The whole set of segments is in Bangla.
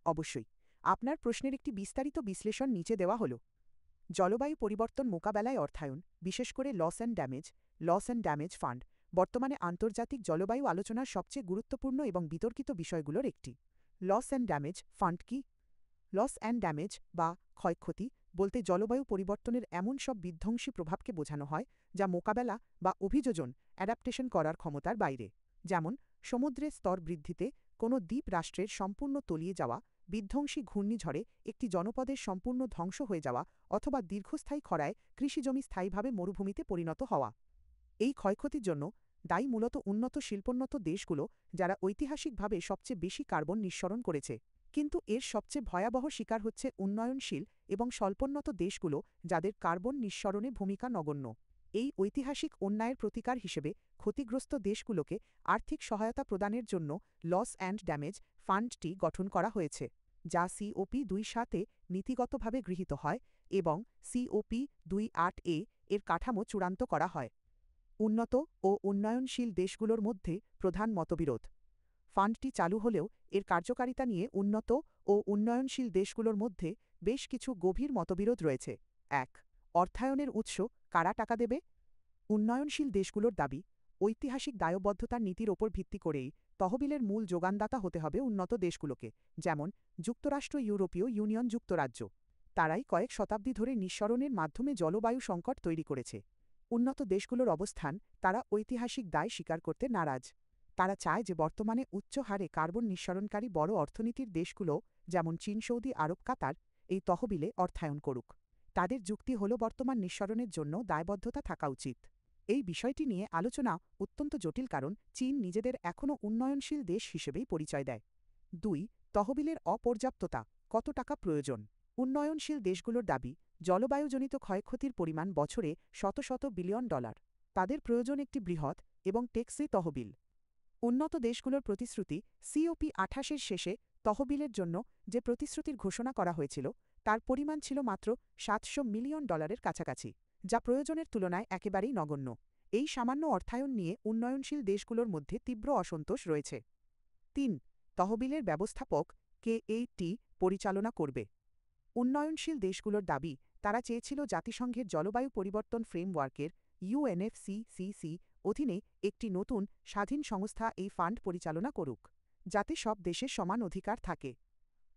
অবশ্যই। আপনার প্রশ্নের একটি বিস্তারিত বিশ্লেষণ নিচে দেওয়া হল। জলবায়ু পরিবর্তন মোকাবেলায় অর্থায়ন, বিশেষ করে লস অ্যান্ড ড্যামেজ ফান্ড, বর্তমানে আন্তর্জাতিক জলবায়ু আলোচনার সবচেয়ে গুরুত্বপূর্ণ এবং বিতর্কিত বিষয়গুলোর একটি। লস অ্যান্ড ড্যামেজ ফান্ড কি? লস অ্যান্ড ড্যামেজ বা ক্ষয়ক্ষতি বলতে জলবায়ু পরিবর্তনের এমন সব বিধ্বংসী প্রভাবকে বোঝানো হয় যা মোকাবেলা বা অভিযোজন অ্যাডাপ্টেশন করার ক্ষমতার বাইরে। যেমন সমুদ্রের স্তর বৃদ্ধিতে কোনো দ্বীপ রাষ্ট্রের সম্পূর্ণ তলিয়ে যাওয়া, বিধ্বংসী ঘূর্ণিঝড়ে একটি জনপদের সম্পূর্ণ ধ্বংস হয়ে যাওয়া অথবা দীর্ঘস্থায়ী খরায় কৃষিজমি স্থায়ীভাবে মরুভূমিতে পরিণত হওয়া। এই ক্ষয়ক্ষতির জন্য দায়ী মূলত উন্নত শিল্পোন্নত দেশগুলো, যারা ঐতিহাসিকভাবে সবচেয়ে বেশি কার্বন নিঃসরণ করেছে। কিন্তু এর সবচেয়ে ভয়াবহ শিকার হচ্ছে উন্নয়নশীল এবং স্বল্পোন্নত দেশগুলো, যাদের কার্বন নিঃসরণে ভূমিকা নগণ্য। এই ঐতিহাসিক অন্যায়ের প্রতিকার হিসেবে ক্ষতিগ্রস্ত দেশগুলোকে আর্থিক সহায়তা প্রদানের জন্য লস অ্যান্ড ড্যামেজ ফান্ডটি গঠন করা হয়েছে, যা COP27-এ নীতিগতভাবে গৃহীত হয় এবং COP28-এ এর কাঠামো চূড়ান্ত করা হয়। উন্নত ও উন্নয়নশীল দেশগুলোর মধ্যে প্রধান মতবিরোধ। ফান্ডটি চালু হলেও এর কার্যকারিতা নিয়ে উন্নত ও উন্নয়নশীল দেশগুলোর মধ্যে বেশ কিছু গভীর মতবিরোধ রয়েছে। ১. অর্থায়নের উৎস, কারা টাকা দেবে? উন্নয়নশীল দেশগুলোর দাবি, ঐতিহাসিক দায়বদ্ধতার নীতির ওপর ভিত্তি করেই তহবিলের মূল যোগানদাতা হতে হবে উন্নত দেশগুলোকে, যেমন যুক্তরাষ্ট্র, ইউরোপীয় ইউনিয়ন, যুক্তরাজ্য। তারাই কয়েক শতাব্দী ধরে নিঃসরণের মাধ্যমে জলবায়ু সংকট তৈরি করেছে। উন্নত দেশগুলোর অবস্থান, তারা ঐতিহাসিক দায় স্বীকার করতে নারাজ। তারা চায় যে বর্তমানে উচ্চ হারে কার্বন নিঃসরণকারী বড় অর্থনীতির দেশগুলো, যেমন চীন, সৌদি আরব, কাতার, এই তহবিলে অর্থায়ন করুক। তাদের যুক্তি হল বর্তমান নিঃসরণের জন্য দায়বদ্ধতা থাকা উচিত। এই বিষয়টি নিয়ে আলোচনা অত্যন্ত জটিল, কারণ চীন নিজেদের এখনও উন্নয়নশীল দেশ হিসেবেই পরিচয় দেয়। ২. তহবিলের অপর্যাপ্ততা, কত টাকা প্রয়োজন? উন্নয়নশীল দেশগুলোর দাবি, জলবায়ুজনিত ক্ষয়ক্ষতির পরিমাণ বছরে শত শত বিলিয়ন ডলার। তাদের প্রয়োজন একটি বৃহৎ এবং টেকসই তহবিল। উন্নত দেশগুলোর প্রতিশ্রুতি, COP28-এর শেষে তহবিলের জন্য যে প্রতিশ্রুতির ঘোষণা করা হয়েছিল তার পরিমাণ ছিল মাত্র $700 মিলিয়ন কাছাকাছি, যা প্রয়োজনের তুলনায় একেবারেই নগণ্য। এই সামান্য অর্থায়ন নিয়ে উন্নয়নশীল দেশগুলোর মধ্যে তীব্র অসন্তোষ রয়েছে। ৩. তহবিলের ব্যবস্থাপক, কে এইটি পরিচালনা করবে? উন্নয়নশীল দেশগুলোর দাবি, তারা চেয়েছিল জাতিসংঘের জলবায়ু পরিবর্তন ফ্রেমওয়ার্কের UNFCCC অধীনে একটি নতুন স্বাধীন সংস্থা এই ফান্ড পরিচালনা করুক, যাতে সব দেশের সমান অধিকার থাকে।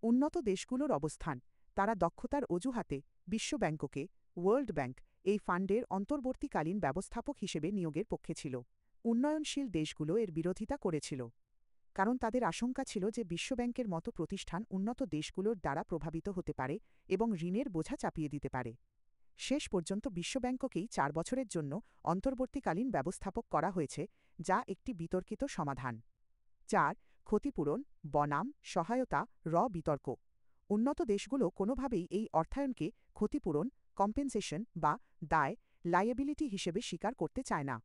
উন্নত দেশগুলোর অবস্থান, তারা দক্ষতার অজুহাতে বিশ্বব্যাংককে, ওয়ার্ল্ড ব্যাংক, এই ফান্ডের অন্তর্বর্তীকালীন ব্যবস্থাপক হিসেবে নিয়োগের পক্ষে ছিল। উন্নয়নশীল দেশগুলো এর বিরোধিতা করেছিল, কারণ তাদের আশঙ্কা ছিল যে বিশ্বব্যাংকের মতো প্রতিষ্ঠান উন্নত দেশগুলোর দ্বারা প্রভাবিত হতে পারে এবং ঋণের বোঝা চাপিয়ে দিতে পারে। শেষ পর্যন্ত বিশ্বব্যাংককেই ৪ বছরের জন্য অন্তর্বর্তীকালীন ব্যবস্থাপক করা হয়েছে, যা একটি বিতর্কিত সমাধান। ৪. ক্ষতিপূরণ বনাম সহায়তা বিতর্ক। উন্নত দেশগুলো কোনোভাবেই এই অর্থায়নকে ক্ষতিপূরণ কম্পেনসেশন বা দায় লায়াবিলিটি হিসেবে স্বীকার করতে চায় না।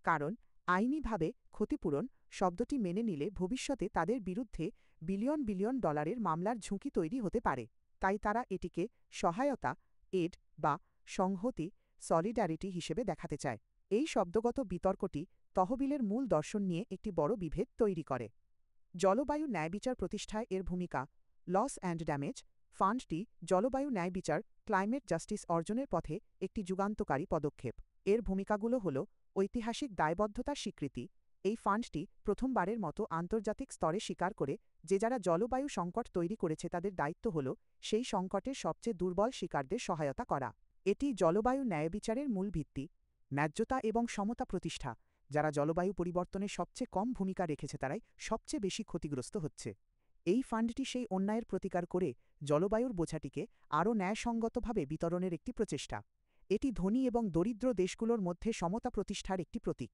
কারণ আইনিভাবে ক্ষতিপূরণ শব্দটি মেনে নিলে ভবিষ্যতে তাদের বিরুদ্ধে বিলিয়ন বিলিয়ন ডলারের মামলার ঝুঁকি তৈরি হতে পারে। তাই তারা এটিকে সহায়তা, এড বা সংহতি, সলিডারিটি হিসেবে দেখাতে চায়। এই শব্দগত বিতর্কটি তহবিলের মূল দর্শন নিয়ে একটি বড় বিভেদ তৈরি করে। জলবায়ু ন্যায়বিচার প্রতিষ্ঠায় এর ভূমিকা। লস অ্যান্ড ড্যামেজ ফান্ডটি জলবায়ু ন্যায়বিচার, ক্লাইমেট জাস্টিস অর্জনের পথে একটি যুগান্তকারী পদক্ষেপ। এর ভূমিকাগুলো হল ঐতিহাসিক দায়বদ্ধতার স্বীকৃতি। এই ফান্ডটি প্রথমবারের মতো আন্তর্জাতিক স্তরে স্বীকার করে যে যারা জলবায়ু সংকট তৈরি করেছে তাদের দায়িত্ব হল সেই সংকটের সবচেয়ে দুর্বল শিকারদের সহায়তা করা। এটি জলবায়ু ন্যায়বিচারের মূল ভিত্তি। ন্যায্যতা এবং সমতা প্রতিষ্ঠা, যারা জলবায়ু পরিবর্তনে সবচেয়ে কম ভূমিকা রেখেছে তারাই সবচেয়ে বেশি ক্ষতিগ্রস্ত হচ্ছে। এই ফান্ডটি সেই অন্যায়ের প্রতিকার করে জলবায়ুর বোঝাটিকে আরও ন্যায়সঙ্গতভাবে বিতরণের একটি প্রচেষ্টা। এটি ধনী এবং দরিদ্র দেশগুলোর মধ্যে সমতা প্রতিষ্ঠার একটি প্রতীক।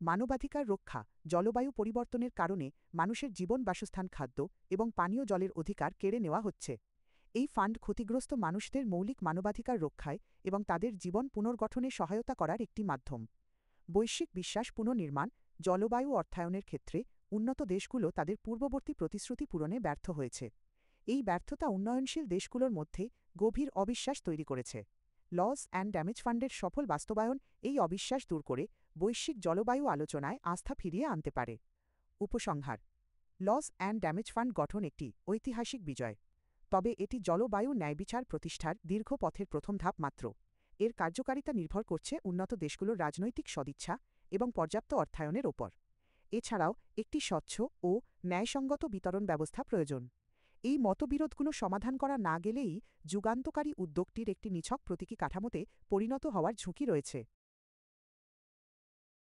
মানবাধিকার রক্ষা, জলবায়ু পরিবর্তনের কারণে মানুষের জীবন, বাসস্থান, খাদ্য এবং পানীয় জলের অধিকার কেড়ে নেওয়া হচ্ছে। এই ফান্ড ক্ষতিগ্রস্ত মানুষদের মৌলিক মানবাধিকার রক্ষায় এবং তাদের জীবন পুনর্গঠনে সহায়তা করার একটি মাধ্যম। বৈশ্বিক বিশ্বাস পুনর্নির্মাণ, জলবায়ু অর্থায়নের ক্ষেত্রে উন্নত দেশগুলো তাদের পূর্ববর্তী প্রতিশ্রুতি পূরণে ব্যর্থ হয়েছে। এই ব্যর্থতা উন্নয়নশীল দেশগুলোর মধ্যে গভীর অবিশ্বাস তৈরি করেছে। লস অ্যান্ড ড্যামেজ ফান্ডের সফল বাস্তবায়ন এই অবিশ্বাস দূর করে বৈশ্বিক জলবায়ু আলোচনায় আস্থা ফিরিয়ে আনতে পারে। উপসংহার: লস অ্যান্ড ড্যামেজ ফান্ড গঠন একটি ঐতিহাসিক বিজয়, তবে এটি জলবায়ু ন্যায়বিচার প্রতিষ্ঠার দীর্ঘ পথের প্রথম ধাপ মাত্র। এর কার্যকারিতা নির্ভর করছে উন্নত দেশগুলোর রাজনৈতিক সদিচ্ছা এবং পর্যাপ্ত অর্থায়নের ওপর। এছাড়াও একটি স্বচ্ছ ও ন্যায়সঙ্গত বিতরণ ব্যবস্থা প্রয়োজন। এই মতবিরোধগুলো সমাধান করা না গেলেই যুগান্তকারী উদ্যোগটির একটি নিছক প্রতীকী কাঠামোতে পরিণত হওয়ার ঝুঁকি রয়েছে।